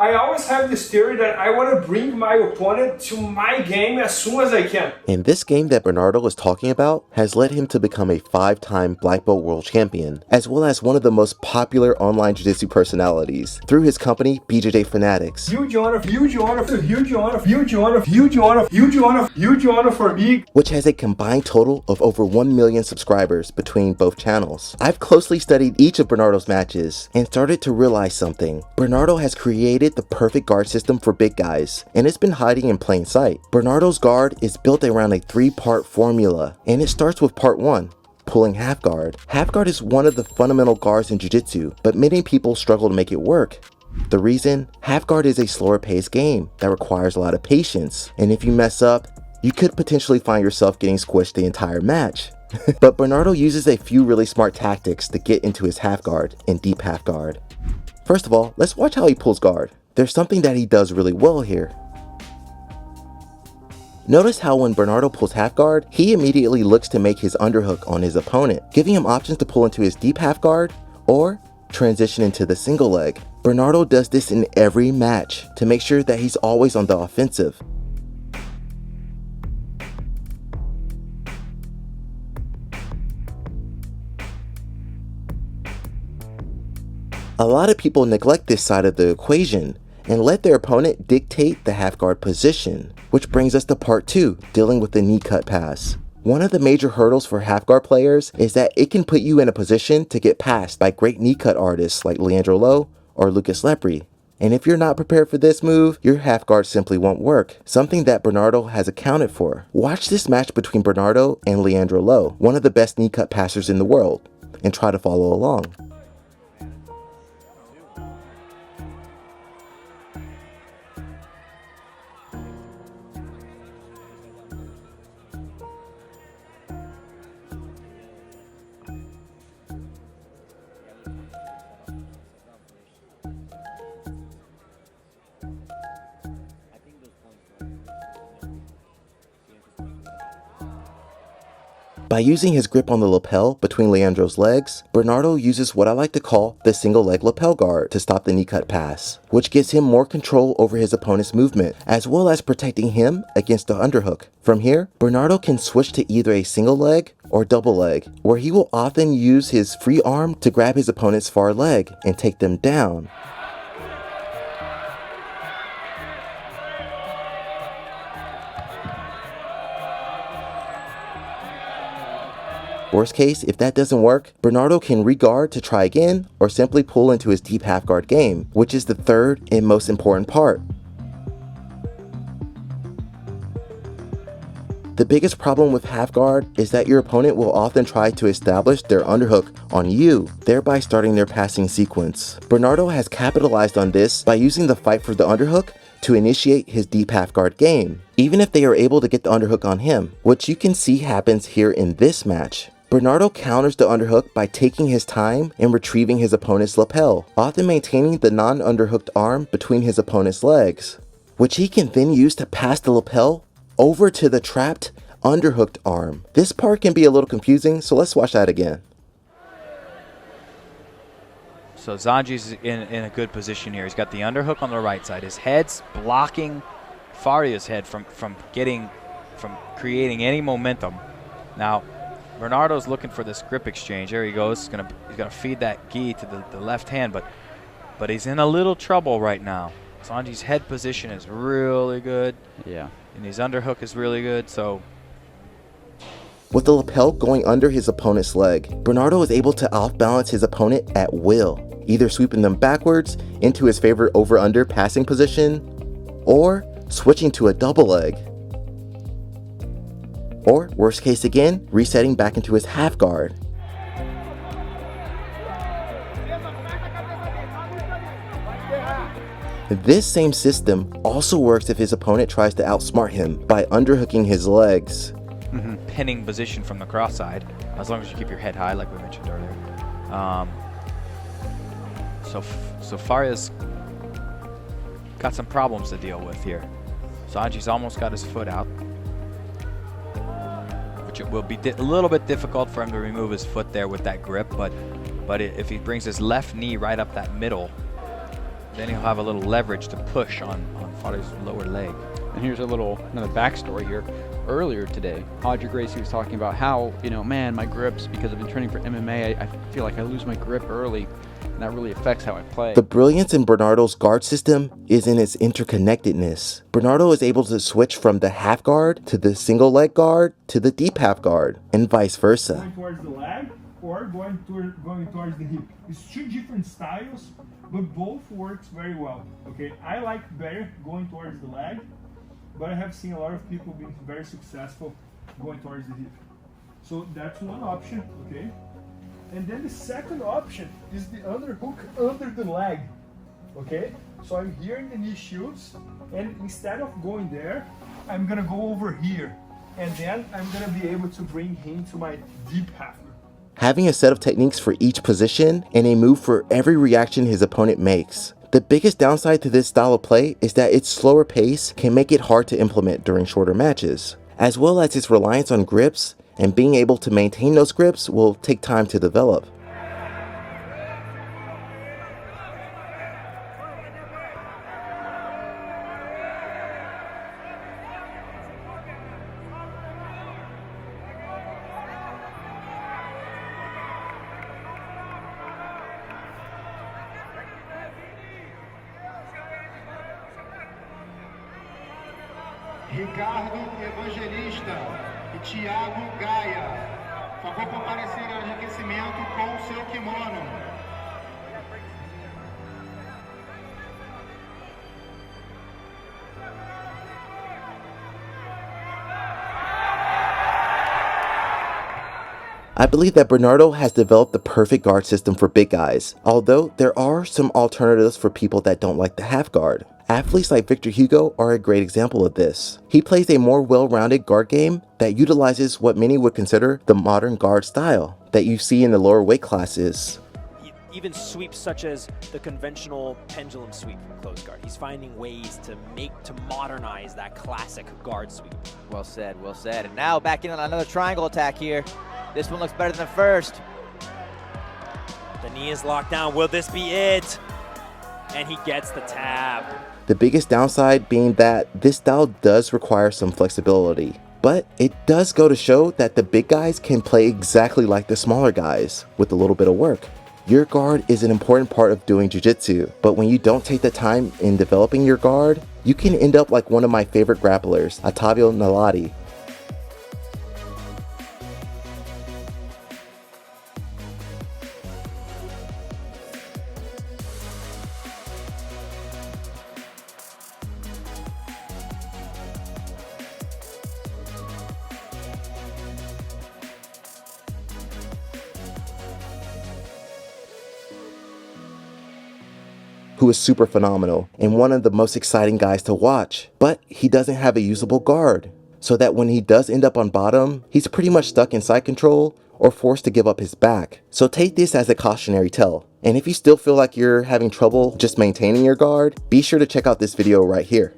I always have this theory that I want to bring my opponent to my game as soon as I can. And this game that Bernardo is talking about has led him to become a 5-time black belt world champion, as well as one of the most popular online jiu-jitsu personalities through his company BJJ Fanatics. Huge honor, huge honor, huge honor, huge honor, huge honor, huge honor, huge honor for me. Which has a combined total of over 1 million subscribers between both channels. I've closely studied each of Bernardo's matches and started to realize something. Bernardo has created the perfect guard system for big guys, and it's been hiding in plain sight. Bernardo's guard is built around a 3-part formula, and it starts with part 1. Pulling half guard. Half guard is one of the fundamental guards in jiu-jitsu, but many people struggle to make it work. The reason? Half guard is a slower paced game that requires a lot of patience, and if you mess up, you could potentially find yourself getting squished the entire match. But Bernardo uses a few really smart tactics to get into his half guard and deep half guard. First of all, let's watch how he pulls guard. There's something that he does really well here. Notice how when Bernardo pulls half guard, he immediately looks to make his underhook on his opponent, giving him options to pull into his deep half guard or transition into the single leg. Bernardo does this in every match to make sure that he's always on the offensive. A lot of people neglect this side of the equation and let their opponent dictate the half guard position, which brings us to part 2, dealing with the knee cut pass. One of the major hurdles for half guard players is that it can put you in a position to get passed by great knee cut artists like Leao or Lucas Lepri. And if you're not prepared for this move, your half guard simply won't work, something that Bernardo has accounted for. Watch this match between Bernardo and Leao, one of the best knee cut passers in the world, and try to follow along. By using his grip on the lapel between Leandro's legs, Bernardo uses what I like to call the single leg lapel guard to stop the knee cut pass, which gives him more control over his opponent's movement, as well as protecting him against the underhook. From here, Bernardo can switch to either a single leg or double leg, where he will often use his free arm to grab his opponent's far leg and take them down. Worst case, if that doesn't work, Bernardo can re-guard to try again or simply pull into his deep half guard game, which is the third and most important part. The biggest problem with half guard is that your opponent will often try to establish their underhook on you, thereby starting their passing sequence. Bernardo has capitalized on this by using the fight for the underhook to initiate his deep half guard game, even if they are able to get the underhook on him, which you can see happens here in this match. Bernardo counters the underhook by taking his time and retrieving his opponent's lapel, often maintaining the non-underhooked arm between his opponent's legs, which he can then use to pass the lapel over to the trapped underhooked arm. This part can be a little confusing, so let's watch that again. So Zanji's in a good position here. He's got the underhook on the right side. His head's blocking Faria's head from creating any momentum. Now, Bernardo's looking for this grip exchange. There he goes. He's gonna feed that gi to the left hand, but he's in a little trouble right now. Sanji's head position is really good. Yeah. And his underhook is really good, so. With the lapel going under his opponent's leg, Bernardo is able to outbalance his opponent at will, either sweeping them backwards into his favorite over-under passing position, or switching to a double leg. Or, worst case again, resetting back into his half guard. This same system also works if his opponent tries to outsmart him by underhooking his legs. Pinning position from the cross side, as long as you keep your head high, like we mentioned earlier. So Faria's got some problems to deal with here. Sanji's almost got his foot out, which it will be a little bit difficult for him to remove his foot there with that grip, but if he brings his left knee right up that middle, then he'll have a little leverage to push on Father's lower leg. And here's another backstory here. Earlier today, Audrey Gracie was talking about how, man, my grips, because I've been training for MMA, I feel like I lose my grip early, and that really affects how I play. The brilliance in Bernardo's guard system is in its interconnectedness. Bernardo is able to switch from the half guard to the single leg guard to the deep half guard, and vice versa. Going towards the leg or going towards the hip. It's two different styles, but both works very well. Okay, I like better going towards the leg, but I have seen a lot of people being very successful going towards the hip. So that's one option, okay? And then the second option is the underhook under the leg, okay? So I'm here in the knee shields, and instead of going there, I'm gonna go over here. And then I'm gonna be able to bring him to my deep half. Having a set of techniques for each position and a move for every reaction his opponent makes. The biggest downside to this style of play is that its slower pace can make it hard to implement during shorter matches, as well as its reliance on grips, and being able to maintain those grips will take time to develop. Ricardo Evangelista e Thiago Gaia. Por favor, comparecer ao enriquecimento com o seu kimono. I believe that Bernardo has developed the perfect guard system for big guys, although there are some alternatives for people that don't like the half guard. Athletes like Victor Hugo are a great example of this. He plays a more well-rounded guard game that utilizes what many would consider the modern guard style that you see in the lower weight classes. Even sweeps such as the conventional pendulum sweep from close guard. He's finding ways to modernize that classic guard sweep. Well said, well said. And now back in on another triangle attack here. This one looks better than the first. The knee is locked down. Will this be it? And he gets the tab. The biggest downside being that this style does require some flexibility, but it does go to show that the big guys can play exactly like the smaller guys with a little bit of work. Your guard is an important part of doing jiu-jitsu, but when you don't take the time in developing your guard, you can end up like one of my favorite grapplers, Ottavio Nalati. Who is super phenomenal and one of the most exciting guys to watch, but he doesn't have a usable guard, so that when he does end up on bottom, he's pretty much stuck in side control or forced to give up his back. So take this as a cautionary tale, and if you still feel like you're having trouble just maintaining your guard, be sure to check out this video right here.